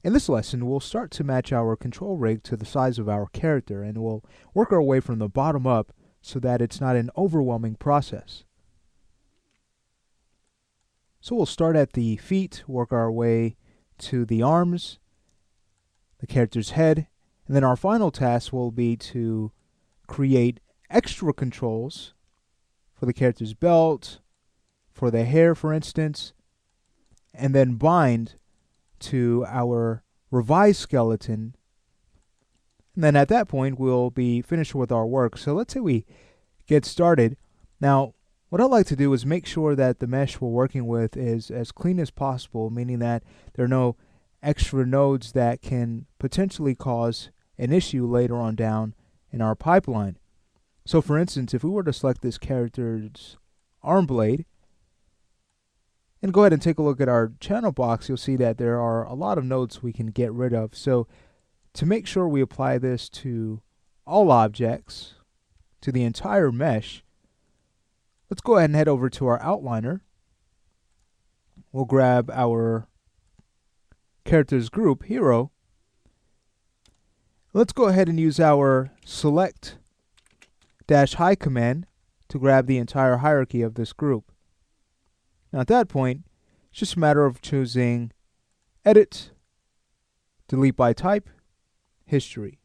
In this lesson, we'll start to match our control rig to the size of our character, and we'll work our way from the bottom up so that it's not an overwhelming process. So we'll start at the feet, work our way to the arms, the character's head, and then our final task will be to create extra controls for the character's belt, for the hair, for instance, and then bind to our revised skeleton. And then at that point, we'll be finished with our work. So let's say we get started. Now, what I'd like to do is make sure that the mesh we're working with is as clean as possible, meaning that there are no extra nodes that can potentially cause an issue later on down in our pipeline. So for instance, if we were to select this character's arm blade, and go ahead and take a look at our channel box, you'll see that there are a lot of nodes we can get rid of. So to make sure we apply this to all objects, to the entire mesh, let's go ahead and head over to our outliner. We'll grab our character's group, hero. Let's go ahead and use our select-high command to grab the entire hierarchy of this group. Now at that point, it's just a matter of choosing Edit, Delete by Type, History.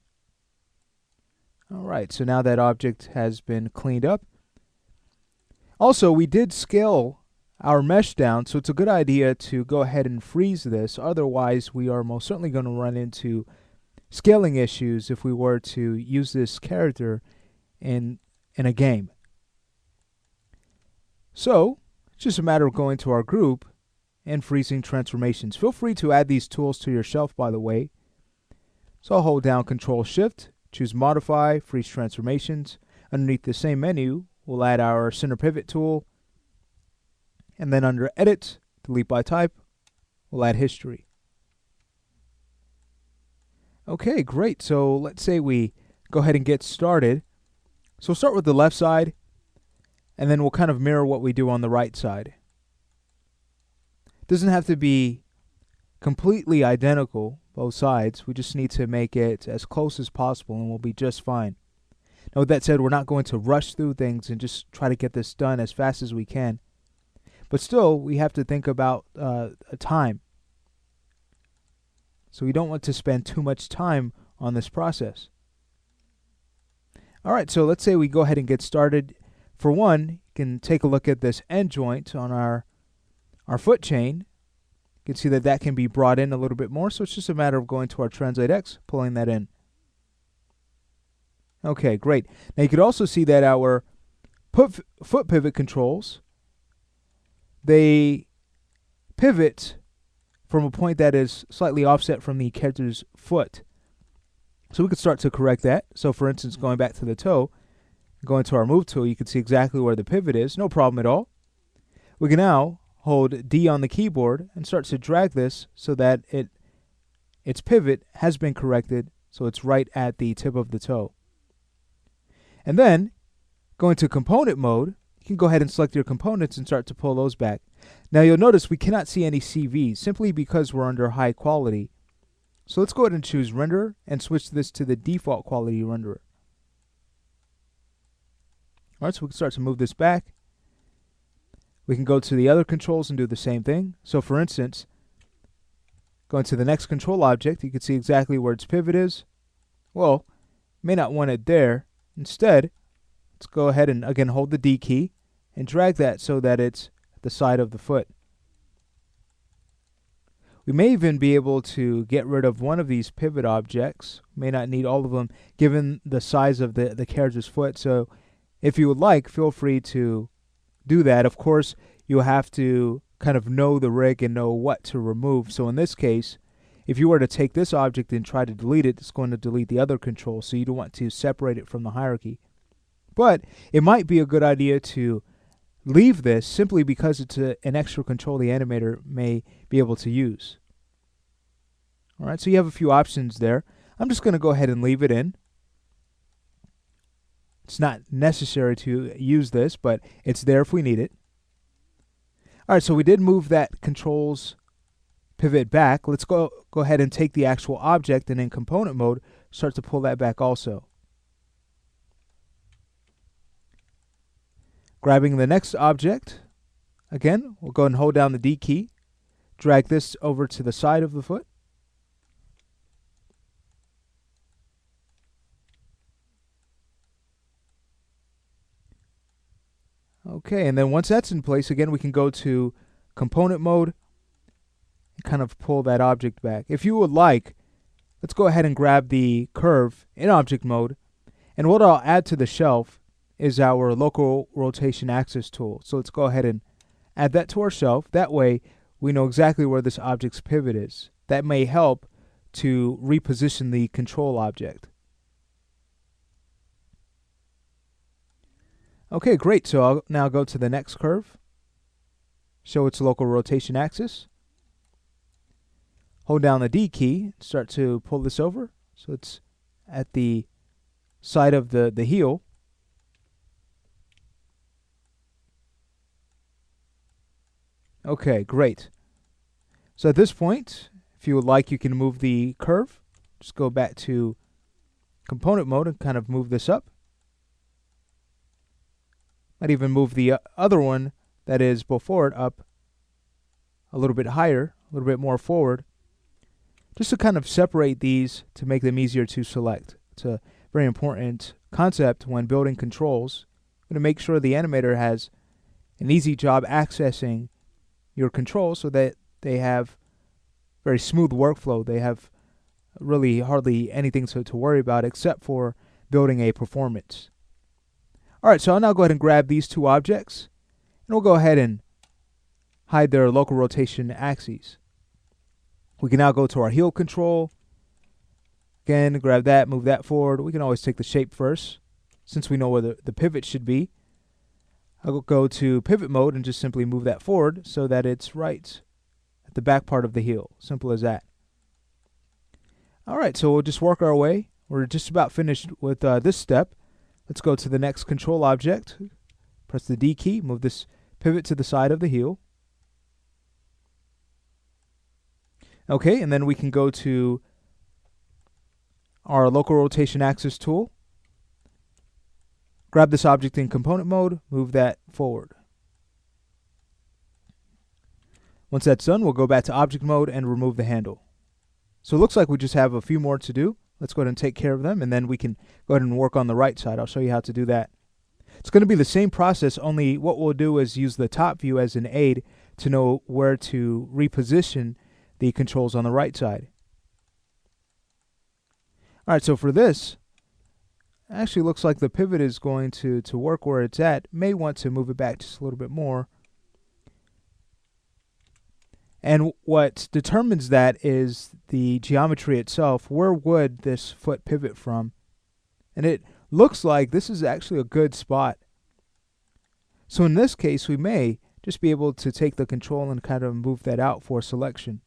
Alright, so now that object has been cleaned up. Also, we did scale our mesh down, so it's a good idea to go ahead and freeze this. Otherwise, we are most certainly going to run into scaling issues if we were to use this character in a game. So, it's just a matter of going to our group and freezing transformations. Feel free to add these tools to your shelf, by the way. So I'll hold down Control-Shift, choose Modify, Freeze Transformations. Underneath the same menu, we'll add our Center Pivot tool. And then under Edit, Delete by Type, we'll add History. Okay, great. So let's say we go ahead and get started. So we'll start with the left side, and then we'll kind of mirror what we do on the right side. It doesn't have to be completely identical, both sides. We just need to make it as close as possible, and we'll be just fine. Now with that said, we're not going to rush through things and just try to get this done as fast as we can. But still, we have to think about a time. So we don't want to spend too much time on this process. Alright, so let's say we go ahead and get started. For one, you can take a look at this end joint on our foot chain. You can see that that can be brought in a little bit more, so it's just a matter of going to our Translate X, pulling that in. Okay, great. Now you could also see that our foot pivot controls, they pivot from a point that is slightly offset from the character's foot. So we could start to correct that. So for instance, going back to the toe, going to our Move tool, you can see exactly where the pivot is. No problem at all. We can now hold D on the keyboard and start to drag this so that its pivot has been corrected, so it's right at the tip of the toe. And then, going to component mode, you can go ahead and select your components and start to pull those back. Now you'll notice we cannot see any CVs simply because we're under high quality. So let's go ahead and choose Render and switch this to the default quality renderer. Alright, so we can start to move this back. We can go to the other controls and do the same thing. So for instance, going to the next control object, you can see exactly where its pivot is. Well, may not want it there. Instead, let's go ahead and again hold the D key and drag that so that it's at the side of the foot. We may even be able to get rid of one of these pivot objects. May not need all of them given the size of the character's foot. So if you would like, feel free to do that. Of course, you'll have to kind of know the rig and know what to remove. So in this case, if you were to take this object and try to delete it, it's going to delete the other control. So you don't want to separate it from the hierarchy. But it might be a good idea to leave this simply because it's an extra control the animator may be able to use. Alright, so you have a few options there. I'm just going to go ahead and leave it in. It's not necessary to use this, but it's there if we need it. Alright, so we did move that controls pivot back, let's go ahead and take the actual object and in component mode, start to pull that back also. Grabbing the next object, again, we'll go and hold down the D key, drag this over to the side of the foot. Okay, and then once that's in place, again, we can go to component mode and kind of pull that object back. If you would like, let's go ahead and grab the curve in object mode, and what I'll add to the shelf is our local rotation axis tool. So let's go ahead and add that to our shelf. That way we know exactly where this object's pivot is. That may help to reposition the control object. Okay, great. So I'll now go to the next curve, show its local rotation axis. Hold down the D key, start to pull this over so it's at the side of the heel. Okay, great. So at this point, if you would like, you can move the curve. Just go back to component mode and kind of move this up. Might even move the other one that is before it up a little bit higher, a little bit more forward, just to kind of separate these to make them easier to select. It's a very important concept when building controls, to make sure the animator has an easy job accessing your controls so that they have very smooth workflow. They have really hardly anything to worry about except for building a performance. Alright, so I'll now go ahead and grab these two objects, and we'll go ahead and hide their local rotation axes. We can now go to our heel control. Again, grab that, move that forward. We can always take the shape first, since we know where the pivot should be. I'll go to pivot mode and just simply move that forward so that it's right at the back part of the heel. Simple as that. Alright, so we'll just work our way. We're just about finished with this step. Let's go to the next control object. Press the D key, move this pivot to the side of the heel. Okay, and then we can go to our local rotation axis tool. Grab this object in component mode, move that forward. Once that's done, we'll go back to object mode and remove the handle. So it looks like we just have a few more to do. Let's go ahead and take care of them, and then we can go ahead and work on the right side. I'll show you how to do that. It's going to be the same process, only what we'll do is use the top view as an aid to know where to reposition the controls on the right side. Alright, so for this, it actually looks like the pivot is going to work where it's at. May want to move it back just a little bit more. And what determines that is the geometry itself. Where would this foot pivot from? And it looks like this is actually a good spot. So in this case, we may just be able to take the control and kind of move that out for selection.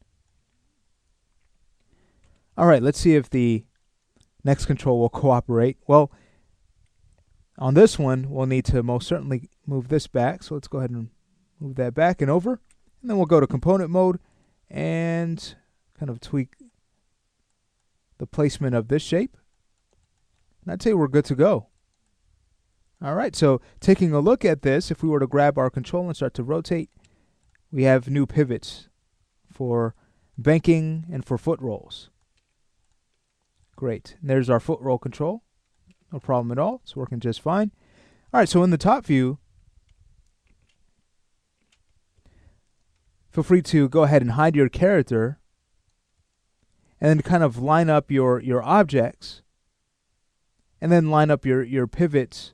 Alright, let's see if the next control will cooperate. Well, on this one, we'll need to most certainly move this back. So let's go ahead and move that back and over. And then we'll go to component mode and kind of tweak the placement of this shape. And I'd say we're good to go. Alright, so taking a look at this, if we were to grab our control and start to rotate, we have new pivots for banking and for foot rolls. Great. And there's our foot roll control. No problem at all. It's working just fine. Alright, so in the top view, feel free to go ahead and hide your character and then kind of line up your objects and then line up your pivots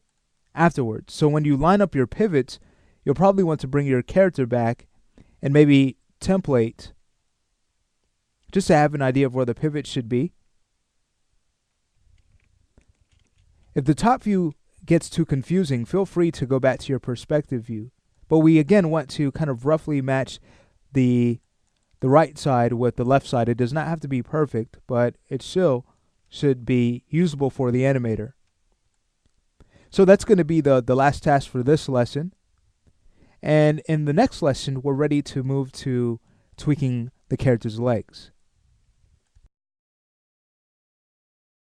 afterwards. So when you line up your pivots, you'll probably want to bring your character back and maybe template just to have an idea of where the pivot should be. If the top view gets too confusing, feel free to go back to your perspective view. But we again want to kind of roughly match the right side with the left side. It does not have to be perfect, but it still should be usable for the animator. So that's going to be the last task for this lesson. And in the next lesson, we're ready to move to tweaking the character's legs.